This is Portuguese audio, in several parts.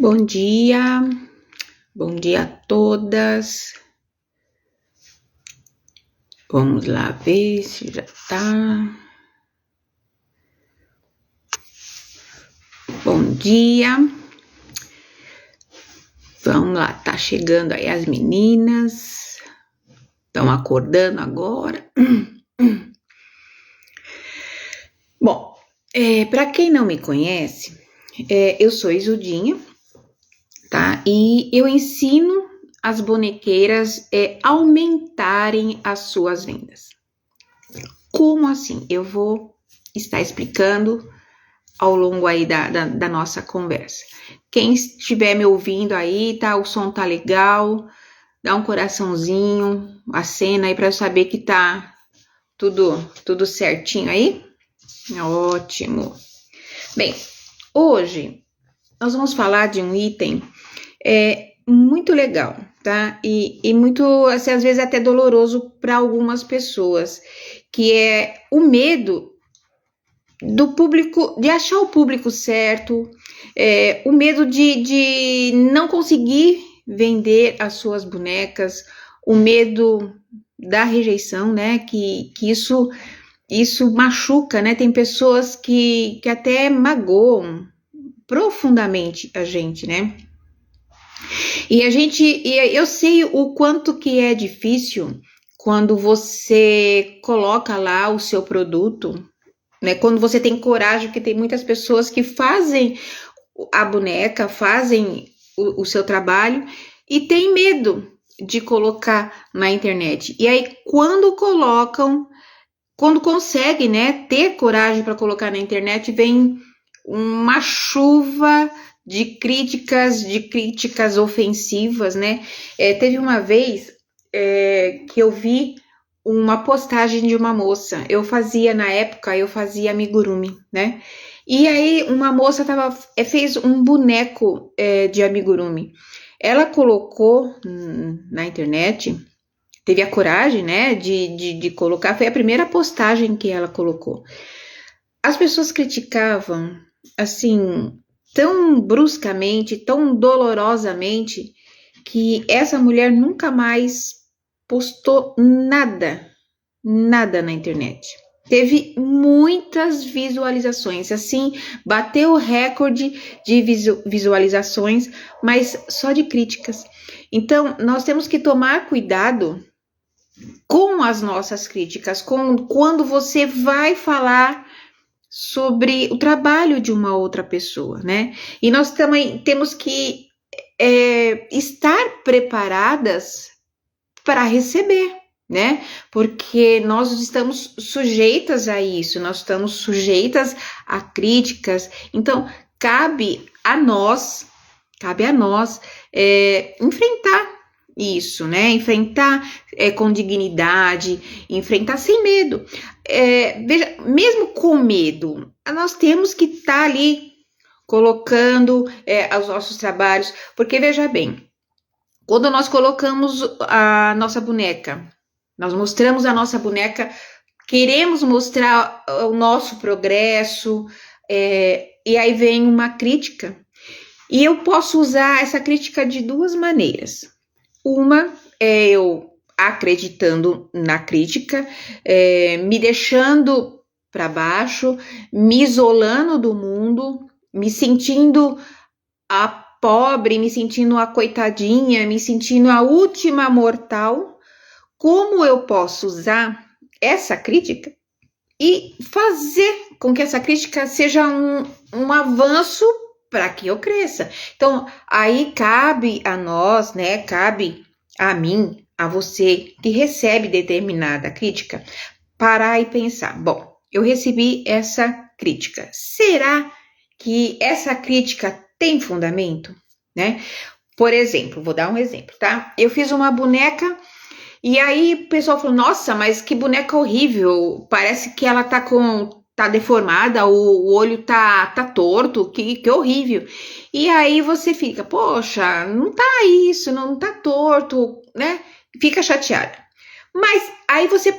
Bom dia a todas. Vamos lá ver se já tá. Bom dia. Vamos lá, tá chegando aí as meninas. Estão acordando agora. Bom, para quem não me conhece, eu sou Isudinha, tá? E eu ensino as bonequeiras aumentarem as suas vendas. Como assim? Eu vou estar explicando ao longo aí da nossa conversa. Quem estiver me ouvindo aí, tá? O som tá legal, dá um coraçãozinho, acena aí para eu saber que tá tudo certinho aí. Ótimo. Bem, hoje nós vamos falar de um item muito legal, tá? E muito, assim, às vezes até doloroso para algumas pessoas, que é o medo do público, de achar o público certo, o medo de não conseguir vender as suas bonecas, o medo da rejeição, né? Que isso machuca, né? Tem pessoas que até magoam profundamente a gente, né? E eu sei o quanto que é difícil quando você coloca lá o seu produto, né? Quando você tem coragem, porque tem muitas pessoas que fazem a boneca, fazem o seu trabalho e tem medo de colocar na internet. E aí, quando conseguem, né, ter coragem para colocar na internet, vem uma chuva de críticas ofensivas, né? Teve uma vez que eu vi uma postagem de uma moça. Na época eu fazia amigurumi, né? E aí uma moça fez um boneco de amigurumi. Ela colocou na internet, teve a coragem, né, de colocar, foi a primeira postagem que ela colocou. As pessoas criticavam, assim, tão bruscamente, tão dolorosamente, que essa mulher nunca mais postou nada na internet. Teve muitas visualizações, assim, bateu o recorde de visualizações, mas só de críticas. Então, nós temos que tomar cuidado com as nossas críticas, quando você vai falar sobre o trabalho de uma outra pessoa, né? E nós também temos que estar preparadas para receber, né? Porque nós estamos sujeitas a isso, nós estamos sujeitas a críticas. Então, cabe a nós enfrentar isso, né? Enfrentar com dignidade, enfrentar sem medo. Veja, mesmo com medo, nós temos que estar ali colocando os nossos trabalhos, porque veja bem, quando nós colocamos a nossa boneca, nós mostramos a nossa boneca, queremos mostrar o nosso progresso, e aí vem uma crítica. E eu posso usar essa crítica de duas maneiras. Uma é eu acreditando na crítica, me deixando para baixo, me isolando do mundo, me sentindo a pobre, me sentindo a coitadinha, me sentindo a última mortal. Como eu posso usar essa crítica e fazer com que essa crítica seja um avanço para que eu cresça? Então, aí cabe a nós, né? Cabe a mim, a você que recebe determinada crítica, parar e pensar: bom, eu recebi essa crítica. Será que essa crítica tem fundamento, né? Por exemplo, vou dar um exemplo, tá? Eu fiz uma boneca e aí o pessoal falou: nossa, mas que boneca horrível, parece que ela tá deformada, o olho tá torto, que horrível. E aí você fica: poxa, não tá isso, não tá torto, né? Fica chateada. Mas aí você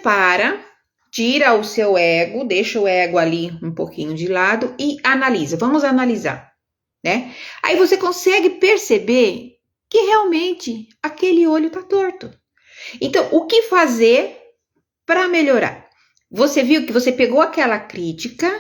tira o seu ego, deixa o ego ali um pouquinho de lado e analisa. Vamos analisar, né? Aí você consegue perceber que realmente aquele olho tá torto. Então, o que fazer para melhorar? Você viu que você pegou aquela crítica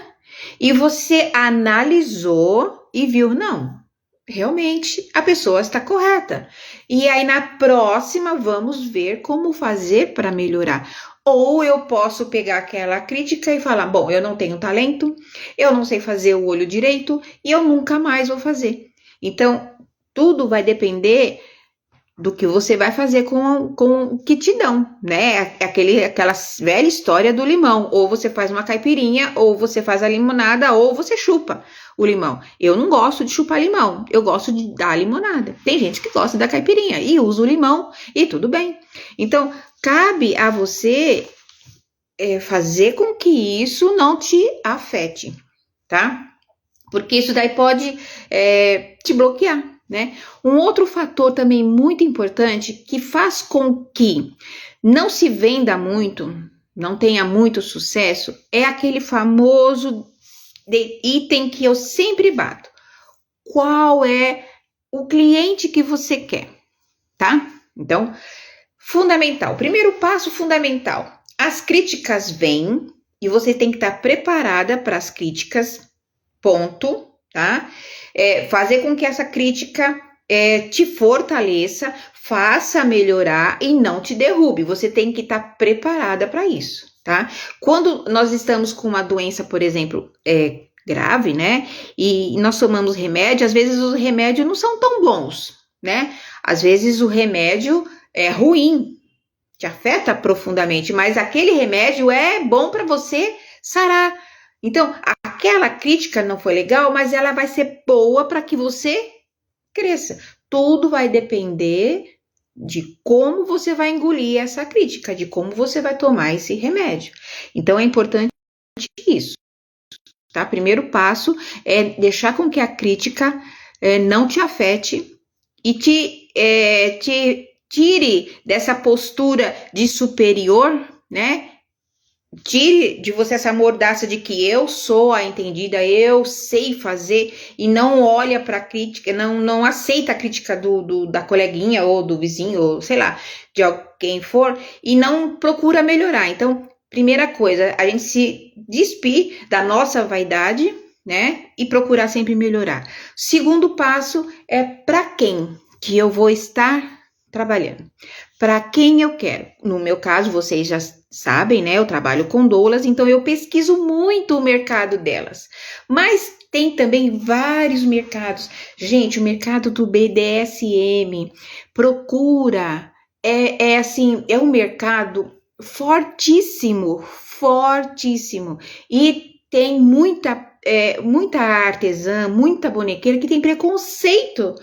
e você analisou e viu, não, realmente a pessoa está correta. E aí na próxima vamos ver como fazer para melhorar. Ou eu posso pegar aquela crítica e falar, bom, eu não tenho talento, eu não sei fazer o olho direito e eu nunca mais vou fazer. Então, tudo vai depender do que você vai fazer com o que te dão, né? Aquela velha história do limão. Ou você faz uma caipirinha, ou você faz a limonada, ou você chupa o limão. Eu não gosto de chupar limão, eu gosto de dar limonada. Tem gente que gosta da caipirinha e usa o limão e tudo bem. Então, cabe a você fazer com que isso não te afete, tá? Porque isso daí pode te bloquear. Né? Um outro fator também muito importante que faz com que não se venda muito, não tenha muito sucesso, é aquele famoso item que eu sempre bato. Qual é o cliente que você quer, tá? Então, fundamental. Primeiro passo fundamental. As críticas vêm e você tem que estar preparada para as críticas, ponto, tá? Fazer com que essa crítica te fortaleça, faça melhorar e não te derrube. Você tem que estar preparada para isso, tá? Quando nós estamos com uma doença, por exemplo, grave, né? E nós tomamos remédio, às vezes os remédios não são tão bons, né? Às vezes o remédio é ruim, te afeta profundamente, mas aquele remédio é bom para você sarar. Então, aquela crítica não foi legal, mas ela vai ser boa para que você cresça. Tudo vai depender de como você vai engolir essa crítica, de como você vai tomar esse remédio. Então, é importante isso, tá? Primeiro passo é deixar com que a crítica não te afete e te tire dessa postura de superior, né? Tire de você essa mordaça de que eu sou a entendida, eu sei fazer e não olha para a crítica, não aceita a crítica da coleguinha ou do vizinho, ou sei lá, de quem for, e não procura melhorar. Então, primeira coisa, a gente se despir da nossa vaidade, né, e procurar sempre melhorar. Segundo passo é para quem que eu vou estar trabalhando. Para quem eu quero. No meu caso, vocês já sabem, né? Eu trabalho com doulas, então eu pesquiso muito o mercado delas. Mas tem também vários mercados. Gente, o mercado do BDSM, procura. É um mercado fortíssimo, fortíssimo. E tem muita artesã, muita bonequeira que tem preconceito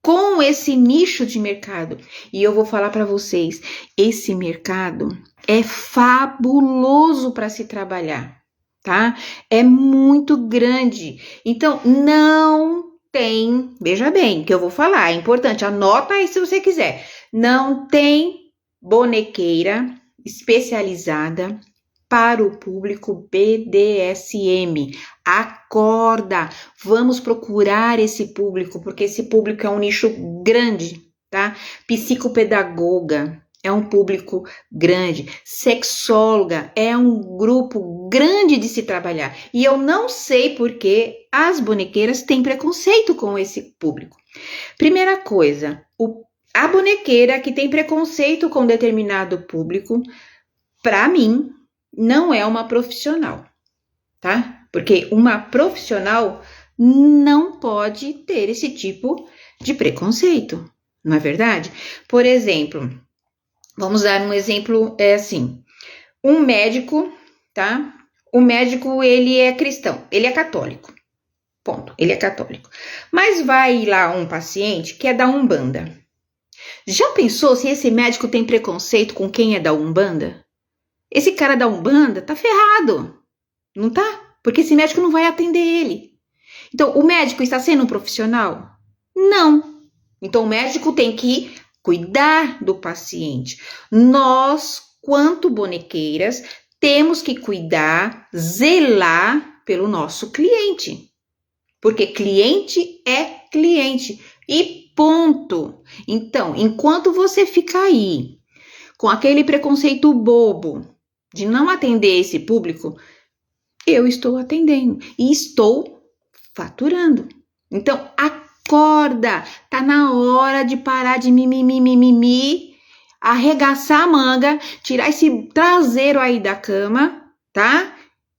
com esse nicho de mercado. E eu vou falar para vocês, esse mercado é fabuloso para se trabalhar, tá? É muito grande. Então, não tem, veja bem, que eu vou falar, é importante, anota aí se você quiser. Não tem bonequeira especializada para o público BDSM. Acorda, vamos procurar esse público, porque esse público é um nicho grande, tá? Psicopedagoga é um público grande, sexóloga é um grupo grande de se trabalhar. E eu não sei por que as bonequeiras têm preconceito com esse público. Primeira coisa, a bonequeira que tem preconceito com determinado público, para mim, não é uma profissional, tá? Porque uma profissional não pode ter esse tipo de preconceito, não é verdade? Por exemplo, vamos dar um exemplo assim, um médico, tá? O médico, ele é cristão, ele é católico, ponto, ele é católico. Mas vai lá um paciente que é da Umbanda. Já pensou se esse médico tem preconceito com quem é da Umbanda? Esse cara da Umbanda tá ferrado, não tá? Porque esse médico não vai atender ele. Então, o médico está sendo um profissional? Não. Então, o médico tem que cuidar do paciente. Nós, quanto bonequeiras, temos que cuidar, zelar pelo nosso cliente. porque cliente é cliente e ponto. Então, enquanto você ficar aí com aquele preconceito bobo de não atender esse público, eu estou atendendo e estou faturando. Então, acorda, tá na hora de parar de mimimi, arregaçar a manga, tirar esse traseiro aí da cama, tá?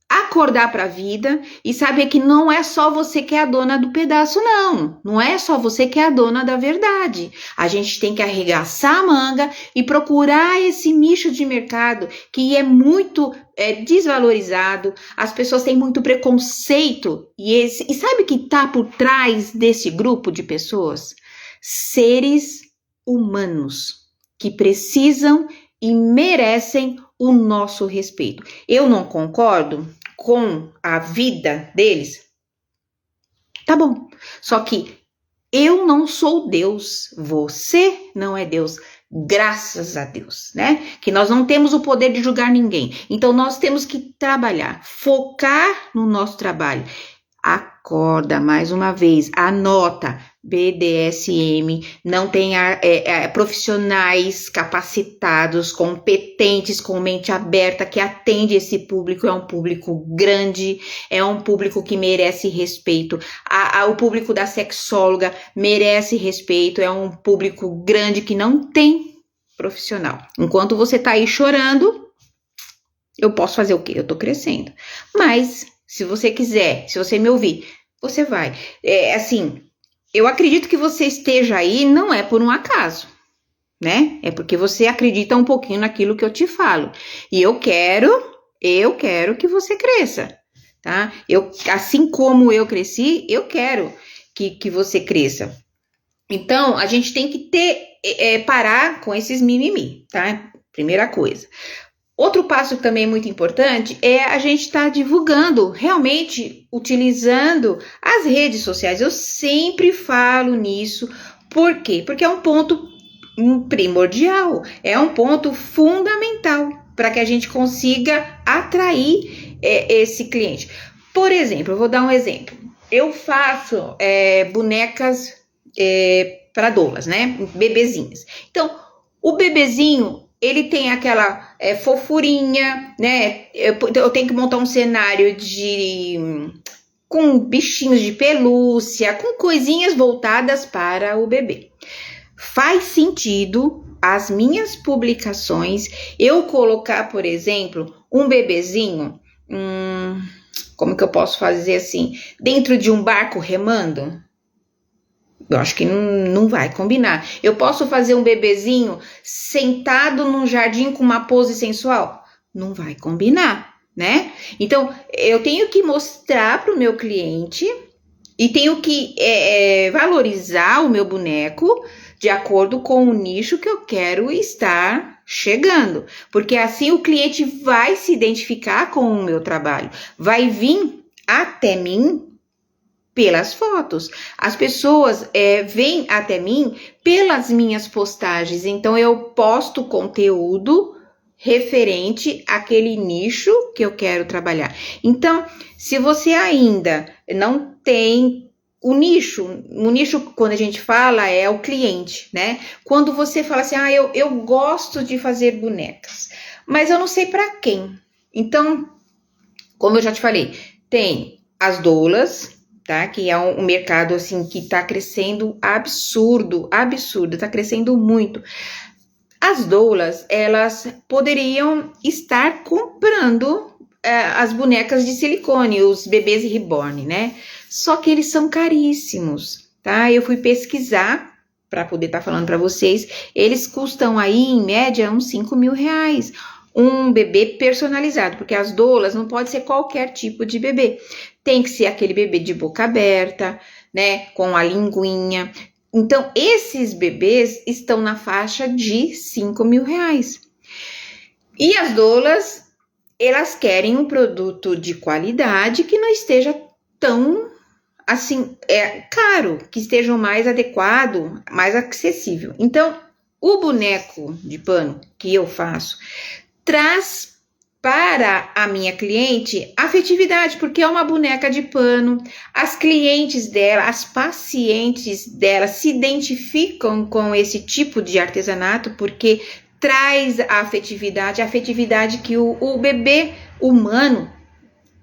Acordar para a vida e saber que não é só você que é a dona do pedaço, não. Não é só você que é a dona da verdade. A gente tem que arregaçar a manga e procurar esse nicho de mercado que é muito desvalorizado. As pessoas têm muito preconceito. E sabe o que está por trás desse grupo de pessoas? Seres humanos que precisam e merecem o nosso respeito. Eu não concordo com a vida deles? Tá bom. Só que eu não sou Deus. Você não é Deus. Graças a Deus, né? Que nós não temos o poder de julgar ninguém. Então, nós temos que trabalhar, focar no nosso trabalho. Acorda, mais uma vez, anota, BDSM, não tem profissionais capacitados, competentes, com mente aberta, que atende esse público, é um público grande, é um público que merece respeito, o público da sexóloga merece respeito, é um público grande que não tem profissional. Enquanto você tá aí chorando, eu posso fazer o quê? Eu tô crescendo, mas se você quiser, se você me ouvir, você vai. Eu acredito que você esteja aí não é por um acaso, né? É porque você acredita um pouquinho naquilo que eu te falo. E eu quero que você cresça, tá? Assim como eu cresci, eu quero que você cresça. Então, a gente tem que parar com esses mimimi, tá? Primeira coisa. Outro passo também muito importante é a gente estar divulgando, realmente utilizando as redes sociais. Eu sempre falo nisso. Por quê? Porque é um ponto primordial, é um ponto fundamental para que a gente consiga atrair esse cliente. Por exemplo, eu vou dar um exemplo. Eu faço bonecas para doulas, né? Bebezinhas. Então, o bebezinho, ele tem aquela fofurinha, né? Eu tenho que montar um cenário com bichinhos de pelúcia, com coisinhas voltadas para o bebê. Faz sentido as minhas publicações eu colocar, por exemplo, um bebezinho, como que eu posso fazer assim, dentro de um barco remando? Eu acho que não vai combinar. Eu posso fazer um bebezinho sentado num jardim com uma pose sensual? Não vai combinar, né? Então, eu tenho que mostrar para o meu cliente e tenho que valorizar o meu boneco de acordo com o nicho que eu quero estar chegando. Porque assim o cliente vai se identificar com o meu trabalho, vai vir até mim pelas fotos. As pessoas vêm até mim pelas minhas postagens. Então, eu posto conteúdo referente àquele nicho que eu quero trabalhar. Então, se você ainda não tem o nicho quando a gente fala é o cliente, né? Quando você fala assim, eu gosto de fazer bonecas, mas eu não sei para quem. Então, como eu já te falei, tem as doulas, tá? Que é um mercado assim que tá crescendo absurdo, tá crescendo muito. As doulas, elas poderiam estar comprando as bonecas de silicone, os bebês reborn, né? Só que eles são caríssimos, tá? Eu fui pesquisar para poder estar falando para vocês, eles custam aí em média uns 5 mil reais. Um bebê personalizado, porque as doulas não pode ser qualquer tipo de bebê. Tem que ser aquele bebê de boca aberta, né, com a linguinha. Então, esses bebês estão na faixa de 5 mil reais. E as doulas, elas querem um produto de qualidade que não esteja tão, assim, caro, que esteja mais adequado, mais acessível. Então, o boneco de pano que eu faço traz para a minha cliente afetividade, porque é uma boneca de pano. As clientes dela, as pacientes dela se identificam com esse tipo de artesanato porque traz a afetividade que o bebê humano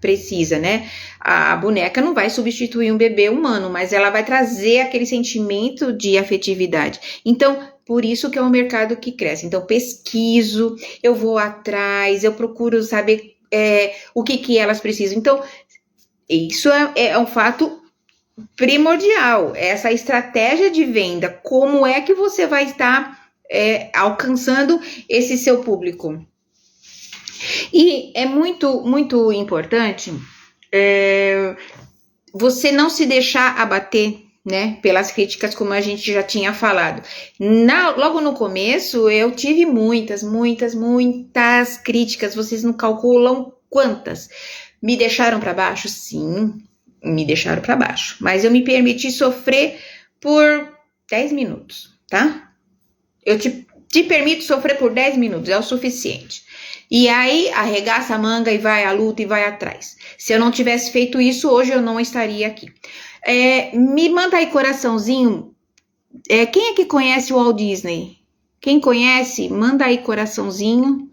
precisa, né? A boneca não vai substituir um bebê humano, mas ela vai trazer aquele sentimento de afetividade. Então, por isso que é um mercado que cresce. Então, pesquiso, eu vou atrás, eu procuro saber o que elas precisam. Então, isso é um fato primordial. Essa estratégia de venda, como é que você vai estar alcançando esse seu público? E é muito, muito importante você não se deixar abater, né, pelas críticas, como a gente já tinha falado. Logo no começo, eu tive muitas críticas, vocês não calculam quantas. Me deixaram para baixo? Sim, me deixaram para baixo. Mas eu me permiti sofrer por 10 minutos, tá? Eu te permito sofrer por 10 minutos, é o suficiente. E aí, arregaça a manga e vai à luta e vai atrás. Se eu não tivesse feito isso, hoje eu não estaria aqui. Me manda aí coraçãozinho. Quem é que conhece o Walt Disney? Quem conhece, manda aí coraçãozinho.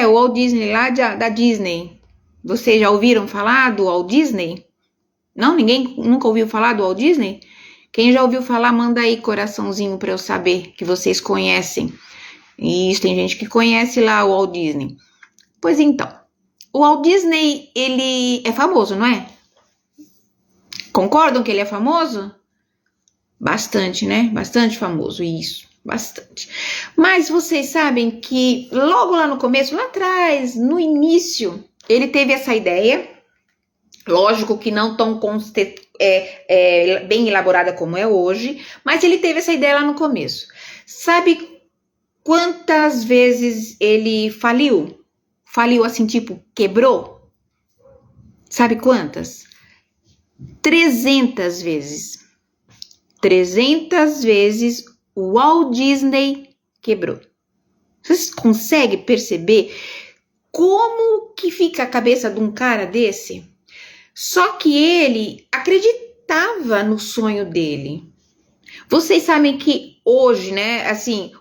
O Walt Disney lá da Disney. Vocês já ouviram falar do Walt Disney? Não? Ninguém nunca ouviu falar do Walt Disney? Quem já ouviu falar, manda aí coraçãozinho para eu saber que vocês conhecem. Isso, tem gente que conhece lá o Walt Disney. Pois então, o Walt Disney, ele é famoso, não é? Concordam que ele é famoso? Bastante, né? Bastante famoso, isso, bastante. Mas vocês sabem que logo lá no começo, lá atrás, no início, ele teve essa ideia. Lógico que não tão bem elaborada como é hoje, mas ele teve essa ideia lá no começo. Sabe quantas vezes ele faliu? Faliu assim, tipo, quebrou? Sabe quantas? 300 vezes. 300 vezes o Walt Disney quebrou. Vocês conseguem perceber como que fica a cabeça de um cara desse? Só que ele acreditava no sonho dele. Vocês sabem que hoje, né, assim,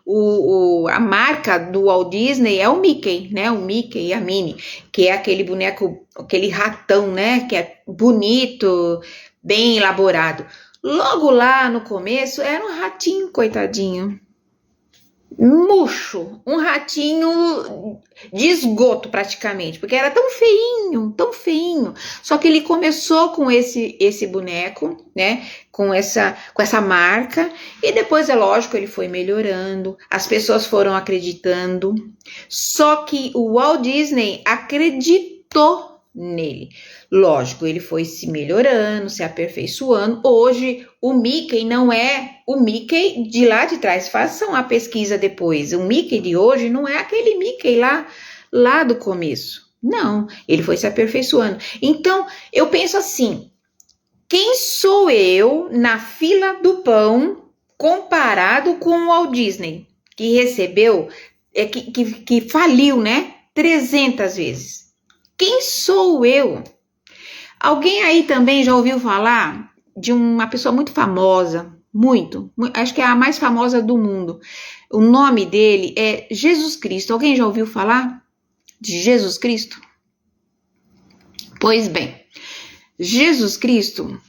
a marca do Walt Disney é o Mickey, né, o Mickey e a Minnie, que é aquele boneco, aquele ratão, né, que é bonito, bem elaborado. Logo lá no começo era um ratinho, coitadinho, murcho, um ratinho de esgoto praticamente, porque era tão feinho, só que ele começou com esse boneco, né, com essa marca, e depois é lógico, ele foi melhorando, as pessoas foram acreditando, só que o Walt Disney acreditou nele. Lógico, ele foi se melhorando, se aperfeiçoando. Hoje, o Mickey não é o Mickey de lá de trás. Façam a pesquisa depois. O Mickey de hoje não é aquele Mickey lá do começo. Não, ele foi se aperfeiçoando. Então, eu penso assim, quem sou eu na fila do pão comparado com o Walt Disney, que recebeu, que faliu, né, 300 vezes? Quem sou eu? Alguém aí também já ouviu falar de uma pessoa muito famosa, acho que é a mais famosa do mundo. O nome dele é Jesus Cristo. Alguém já ouviu falar de Jesus Cristo? Pois bem, Jesus Cristo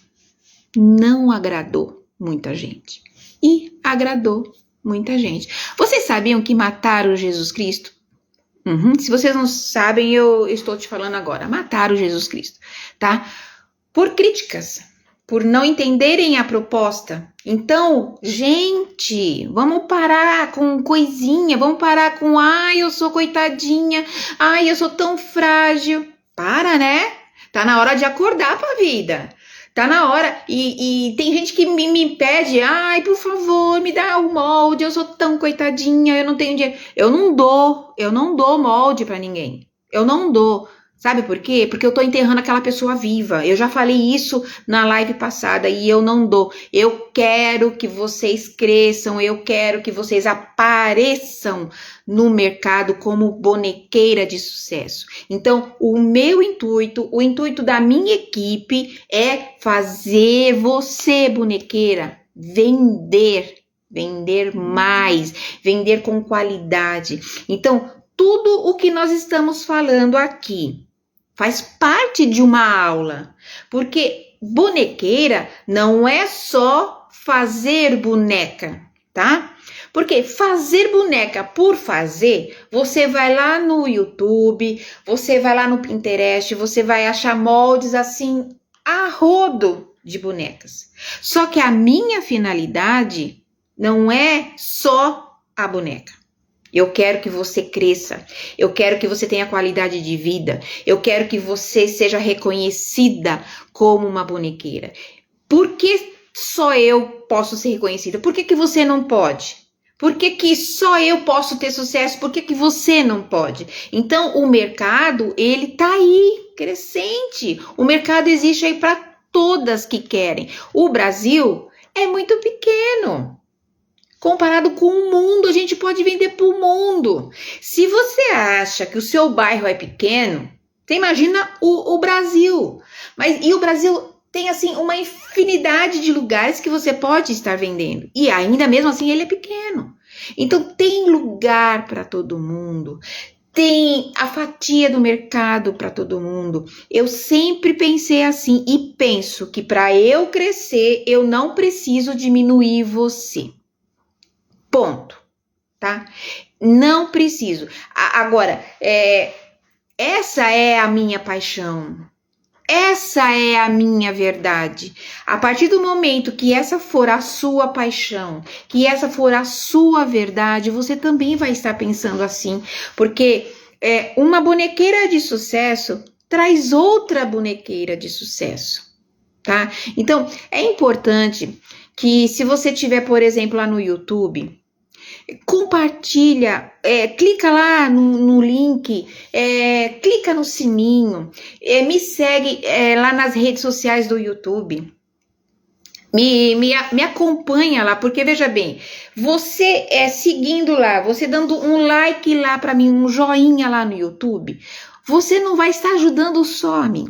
não agradou muita gente e agradou muita gente. Vocês sabiam que mataram Jesus Cristo? Se vocês não sabem, eu estou te falando agora. Mataram Jesus Cristo, tá? Por críticas, por não entenderem a proposta. Então, gente, vamos parar com coisinha, vamos parar com, eu sou coitadinha, eu sou tão frágil. Para, né? Tá na hora de acordar pra vida. Tá na hora, e tem gente que me pede, por favor, me dá o molde, eu sou tão coitadinha, eu não tenho dinheiro. Eu não dou molde pra ninguém, eu não dou, Sabe por quê? Porque eu tô enterrando aquela pessoa viva. Eu já falei isso na live passada e eu não dou. Eu quero que vocês cresçam, eu quero que vocês apareçam no mercado como bonequeira de sucesso. Então, o meu intuito, o intuito da minha equipe é fazer você, bonequeira, vender mais, vender com qualidade. Então, tudo o que nós estamos falando aqui faz parte de uma aula, porque bonequeira não é só fazer boneca, tá? Porque fazer boneca por fazer, você vai lá no YouTube, você vai lá no Pinterest, você vai achar moldes assim a rodo de bonecas. Só que a minha finalidade não é só a boneca. Eu quero que você cresça, eu quero que você tenha qualidade de vida, eu quero que você seja reconhecida como uma bonequeira. Por que só eu posso ser reconhecida? Por que você não pode? Por que só eu posso ter sucesso? Por que você não pode? Então, o mercado, ele tá aí, crescente. O mercado existe aí para todas que querem. O Brasil é muito pequeno. Comparado com o mundo, a gente pode vender para o mundo. Se você acha que o seu bairro é pequeno, você imagina o Brasil. E o Brasil tem assim uma infinidade de lugares que você pode estar vendendo. E ainda mesmo assim ele é pequeno. Então tem lugar para todo mundo. Tem a fatia do mercado para todo mundo. Eu sempre pensei assim e penso que para eu crescer, eu não preciso diminuir você. Ponto, tá? Não preciso. Agora, essa é a minha paixão. Essa é a minha verdade. A partir do momento que essa for a sua paixão, que essa for a sua verdade, você também vai estar pensando assim. Porque uma bonequeira de sucesso traz outra bonequeira de sucesso, tá? Então, é importante que se você tiver, por exemplo, lá no YouTube, compartilha, clica lá no link, clica no sininho, me segue lá nas redes sociais do YouTube, me acompanha lá, porque veja bem, você seguindo lá, você dando um like lá para mim, um joinha lá no YouTube, você não vai estar ajudando só a mim.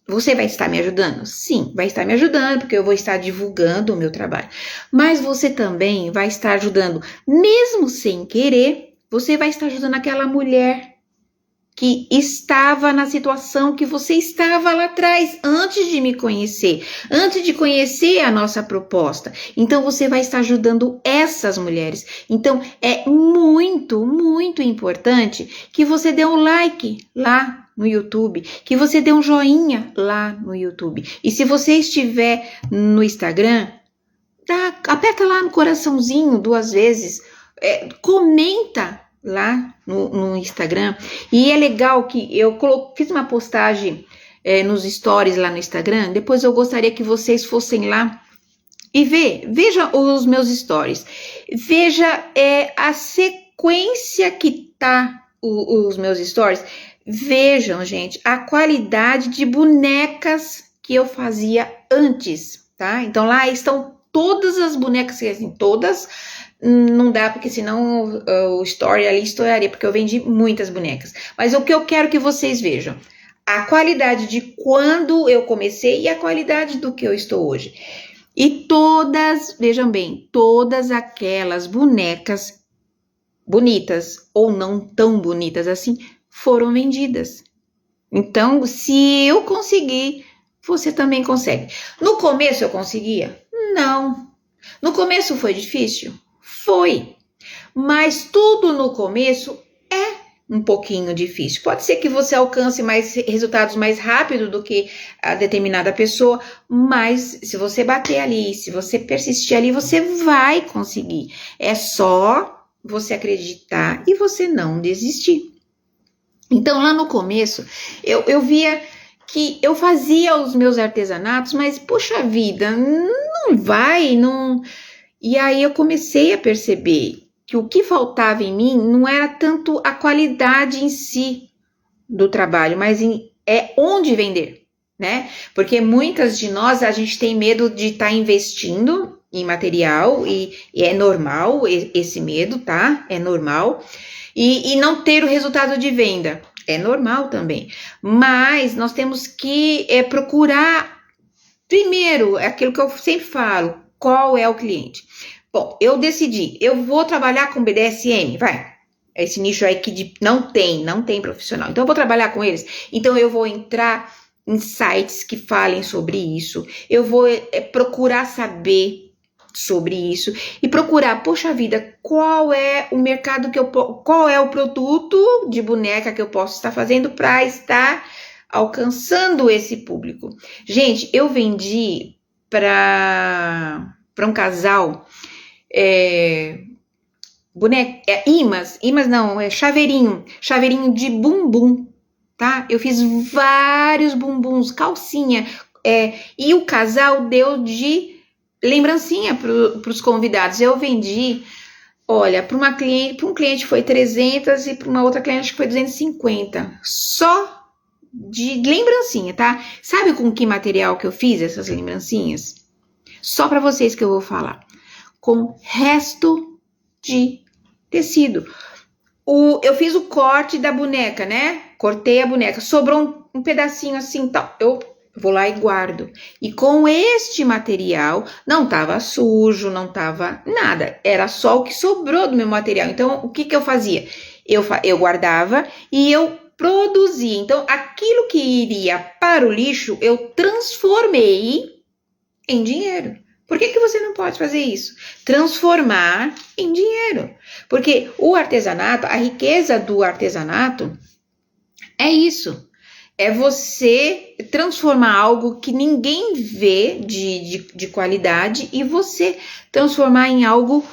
Você vai estar me ajudando? Sim, vai estar me ajudando, porque eu vou estar divulgando o meu trabalho. Mas você também vai estar ajudando, mesmo sem querer, você vai estar ajudando aquela mulher que estava na situação que você estava lá atrás, antes de me conhecer, antes de conhecer a nossa proposta. Então, você vai estar ajudando essas mulheres. Então, é muito, muito importante que você dê um like lá no YouTube, que você dê um joinha lá no YouTube. E se você estiver no Instagram, aperta lá no coraçãozinho 2 vezes, comenta lá no Instagram. E é legal que eu fiz uma postagem nos stories lá no Instagram. Depois eu gostaria que vocês fossem lá e veja os meus stories. Veja a sequência que tá os meus stories. Vejam, gente, a qualidade de bonecas que eu fazia antes, tá? Então lá estão todas as bonecas, assim, todas. Não dá, porque senão o story ali estouraria, porque eu vendi muitas bonecas. Mas o que eu quero que vocês vejam, a qualidade de quando eu comecei e a qualidade do que eu estou hoje. E todas, vejam bem, todas aquelas bonecas bonitas ou não tão bonitas assim, foram vendidas. Então, se eu conseguir, você também consegue. No começo eu conseguia? Não. No começo foi difícil? Foi, mas tudo no começo é um pouquinho difícil. Pode ser que você alcance resultados mais rápido do que a determinada pessoa, mas se você bater ali, se você persistir ali, você vai conseguir. É só você acreditar e você não desistir. Então, lá no começo, eu via que eu fazia os meus artesanatos, mas, poxa vida, não vai, não... E aí eu comecei a perceber que o que faltava em mim não era tanto a qualidade em si do trabalho, mas é onde vender, né? Porque muitas de nós, a gente tem medo de estar investindo em material e é normal esse medo, tá? É normal. E não ter o resultado de venda. É normal também. Mas nós temos que procurar, primeiro, é aquilo que eu sempre falo, qual é o cliente? Bom, eu decidi, eu vou trabalhar com BDSM, vai. Esse nicho aí que não tem profissional. Então eu vou trabalhar com eles. Então eu vou entrar em sites que falem sobre isso. Eu vou procurar saber sobre isso e procurar, poxa vida, qual é o mercado qual é o produto de boneca que eu posso estar fazendo para estar alcançando esse público. Gente, eu vendi para um casal imãs não, chaveirinho de bumbum, tá? Eu fiz vários bumbuns, calcinha, e o casal deu de lembrancinha para os convidados. Eu vendi, olha, para um cliente foi 300 e para uma outra cliente acho que foi 250, só de lembrancinha, tá? Sabe com que material que eu fiz essas lembrancinhas? Só para vocês que eu vou falar. Com resto de tecido. Eu fiz o corte da boneca, né? Cortei a boneca, sobrou um pedacinho assim, tal. Eu vou lá e guardo. E com este material, não tava sujo, não tava nada. Era só o que sobrou do meu material. Então, o que eu fazia? Eu guardava e eu produzia. Então, aquilo que iria para o lixo, eu transformei em dinheiro. Por que você não pode fazer isso? Transformar em dinheiro. Porque o artesanato, a riqueza do artesanato é isso. É você transformar algo que ninguém vê de qualidade e você transformar em algo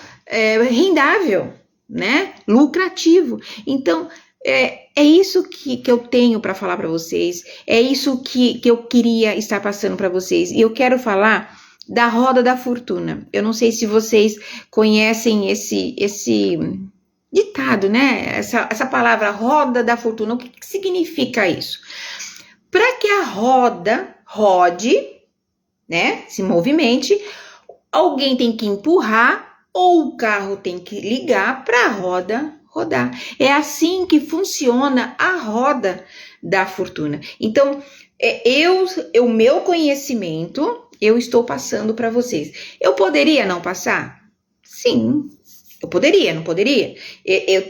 rendável, né? Lucrativo. Então, é isso que eu tenho para falar para vocês. É isso que eu queria estar passando para vocês. E eu quero falar da roda da fortuna. Eu não sei se vocês conhecem esse ditado, né? Essa palavra roda da fortuna. O que significa isso? Para que a roda rode, né? Se movimente, alguém tem que empurrar ou o carro tem que ligar para a roda rodar. É assim que funciona a roda da fortuna. Então, o meu conhecimento eu estou passando para vocês. Eu poderia não passar? Sim, eu poderia, não poderia?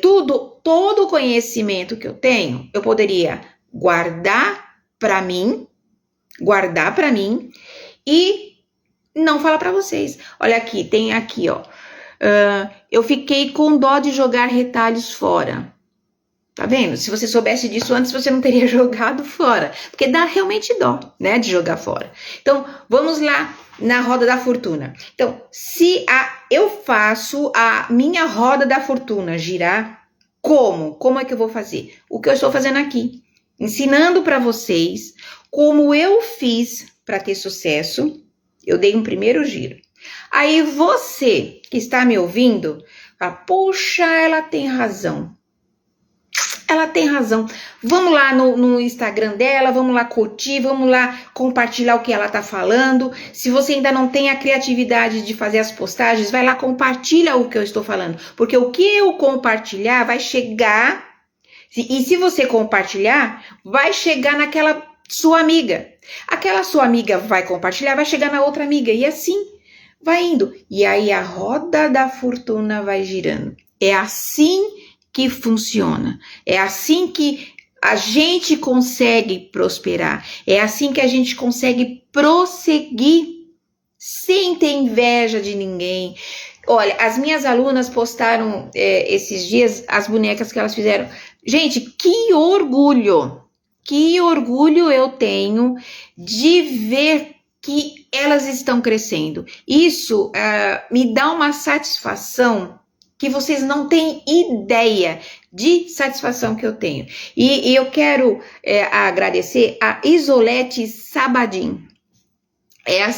Todo o conhecimento que eu tenho, eu poderia guardar para mim e não falar para vocês. Olha aqui, tem aqui, ó. Eu fiquei com dó de jogar retalhos fora. Tá vendo? Se você soubesse disso antes, você não teria jogado fora. Porque dá realmente dó, né, de jogar fora. Então, vamos lá na roda da fortuna. Então, se eu faço a minha roda da fortuna girar, como é que eu vou fazer? O que eu estou fazendo aqui. Ensinando para vocês como eu fiz para ter sucesso. Eu dei um primeiro giro. Aí você que está me ouvindo, fala, poxa, ela tem razão. Ela tem razão. Vamos lá no Instagram dela, vamos lá curtir, vamos lá compartilhar o que ela tá falando. Se você ainda não tem a criatividade de fazer as postagens, vai lá, compartilha o que eu estou falando. Porque o que eu compartilhar vai chegar, e se você compartilhar, vai chegar naquela sua amiga. Aquela sua amiga vai compartilhar, vai chegar na outra amiga, e assim vai indo. E aí a roda da fortuna vai girando. É assim que funciona. É assim que a gente consegue prosperar. É assim que a gente consegue prosseguir sem ter inveja de ninguém. Olha, as minhas alunas postaram esses dias as bonecas que elas fizeram. Gente, que orgulho! Que orgulho eu tenho de ver que elas estão crescendo. Isso me dá uma satisfação que vocês não têm ideia de satisfação que eu tenho. E eu quero agradecer a Isolete Sabadim. É a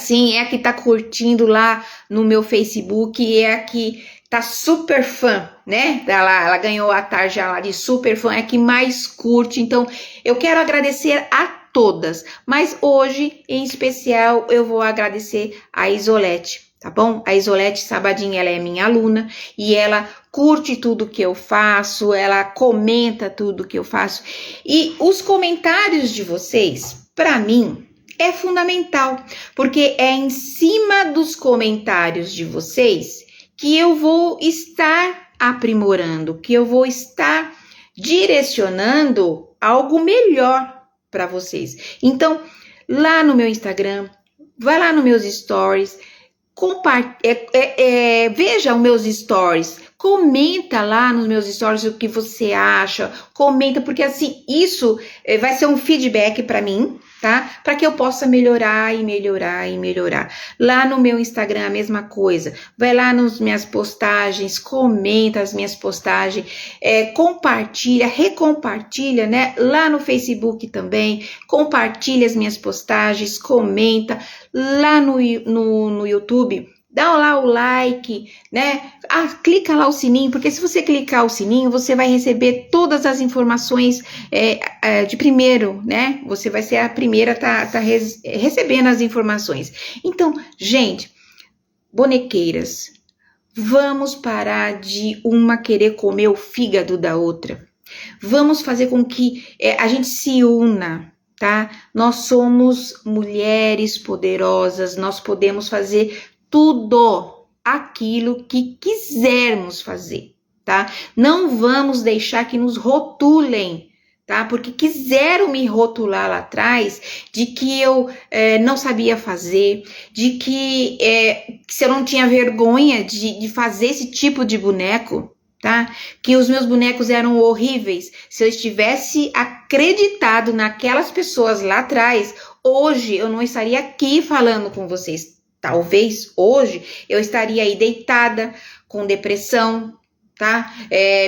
que tá curtindo lá no meu Facebook, é a que tá super fã, né? Ela ganhou a tarja lá de super fã, é que mais curte. Então, eu quero agradecer a todas, mas hoje, em especial, eu vou agradecer a Isolete, tá bom? A Isolete Sabadin, ela é minha aluna e ela curte tudo que eu faço, ela comenta tudo que eu faço. E os comentários de vocês, para mim, é fundamental, porque é em cima dos comentários de vocês que eu vou estar aprimorando, que eu vou estar direcionando algo melhor para vocês. Então, lá no meu Instagram, vai lá nos meus stories, veja os meus stories, comenta lá nos meus stories o que você acha, comenta, porque assim, isso vai ser um feedback para mim, tá? Para que eu possa melhorar e melhorar e melhorar. Lá no meu Instagram, a mesma coisa. Vai lá nas minhas postagens, comenta as minhas postagens, compartilha, recompartilha, né? Lá no Facebook também, compartilha as minhas postagens, comenta. Lá no YouTube, dá lá o like, né? Clica lá o sininho, porque se você clicar o sininho, você vai receber todas as informações de primeiro, né? Você vai ser a primeira a tá recebendo as informações. Então, gente, bonequeiras, vamos parar de uma querer comer o fígado da outra. Vamos fazer com que a gente se una, tá? Nós somos mulheres poderosas, nós podemos fazer tudo aquilo que quisermos fazer, tá? Não vamos deixar que nos rotulem, tá? Porque quiseram me rotular lá atrás de que eu não sabia fazer, de que se eu não tinha vergonha de fazer esse tipo de boneco, tá? Que os meus bonecos eram horríveis. Se eu estivesse acreditado naquelas pessoas lá atrás, hoje eu não estaria aqui falando com vocês. Talvez hoje eu estaria aí deitada, com depressão, tá?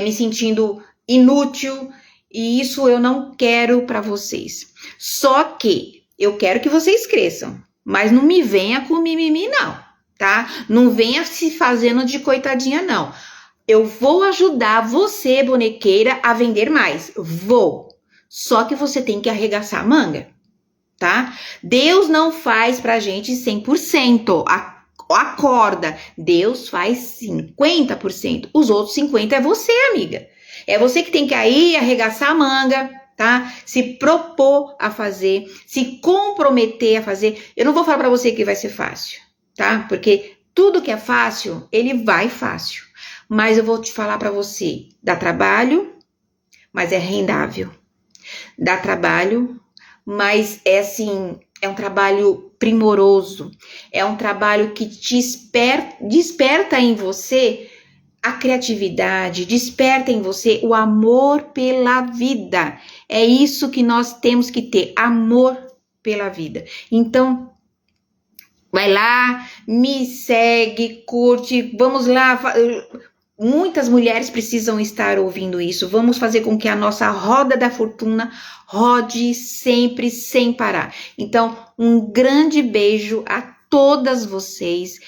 Me sentindo inútil, e isso eu não quero para vocês. Só que eu quero que vocês cresçam, mas não me venha com mimimi não, tá? Não venha se fazendo de coitadinha não. Eu vou ajudar você, bonequeira, a vender mais. Vou. Só que você tem que arregaçar a manga, tá? Deus não faz pra gente 100%. Acorda. Deus faz 50%. Os outros 50% é você, amiga. É você que tem que aí arregaçar a manga, tá? Se propor a fazer, se comprometer a fazer. Eu não vou falar pra você que vai ser fácil, tá? Porque tudo que é fácil, ele vai fácil. Mas eu vou te falar para você, dá trabalho, mas é rendável. Dá trabalho, mas é um trabalho primoroso. É um trabalho que te desperta em você a criatividade, desperta em você o amor pela vida. É isso que nós temos que ter, amor pela vida. Então, vai lá, me segue, curte, vamos lá. Muitas mulheres precisam estar ouvindo isso. Vamos fazer com que a nossa roda da fortuna rode sempre sem parar. Então, um grande beijo a todas vocês.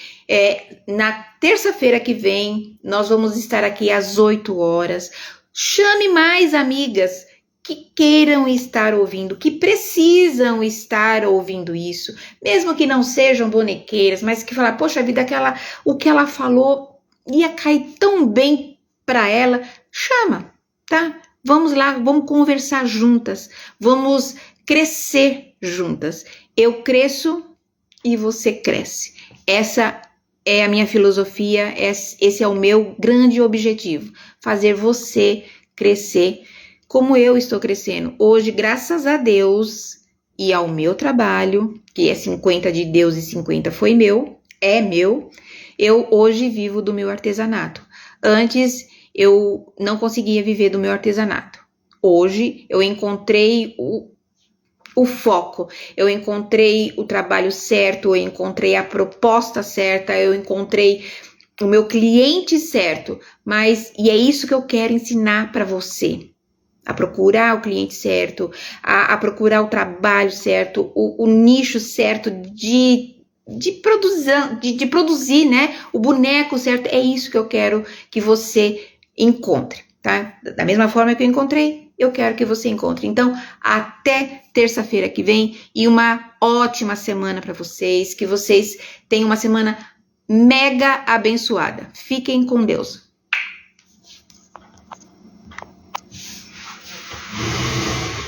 Na terça-feira que vem, nós vamos estar aqui às 8 horas. Chame mais amigas que queiram estar ouvindo, que precisam estar ouvindo isso, mesmo que não sejam bonequeiras, mas que falam, poxa vida, o que ela falou ia cair tão bem para ela. Chama, tá? Vamos lá, vamos conversar juntas, vamos crescer juntas. Eu cresço e você cresce. Essa é a minha filosofia, esse é o meu grande objetivo, fazer você crescer como eu estou crescendo. Hoje, graças a Deus e ao meu trabalho, que é 50 de Deus e 50 foi meu, é meu, eu hoje vivo do meu artesanato. Antes, eu não conseguia viver do meu artesanato. Hoje, eu encontrei o foco, eu encontrei o trabalho certo, eu encontrei a proposta certa, eu encontrei o meu cliente certo. E é isso que eu quero ensinar para você. A procurar o cliente certo, a procurar o trabalho certo, o nicho certo de produzir, né, o boneco certo. É isso que eu quero que você encontre, tá? Da mesma forma que eu encontrei, eu quero que você encontre. Então, até terça-feira que vem e uma ótima semana para vocês, que vocês tenham uma semana mega abençoada. Fiquem com Deus.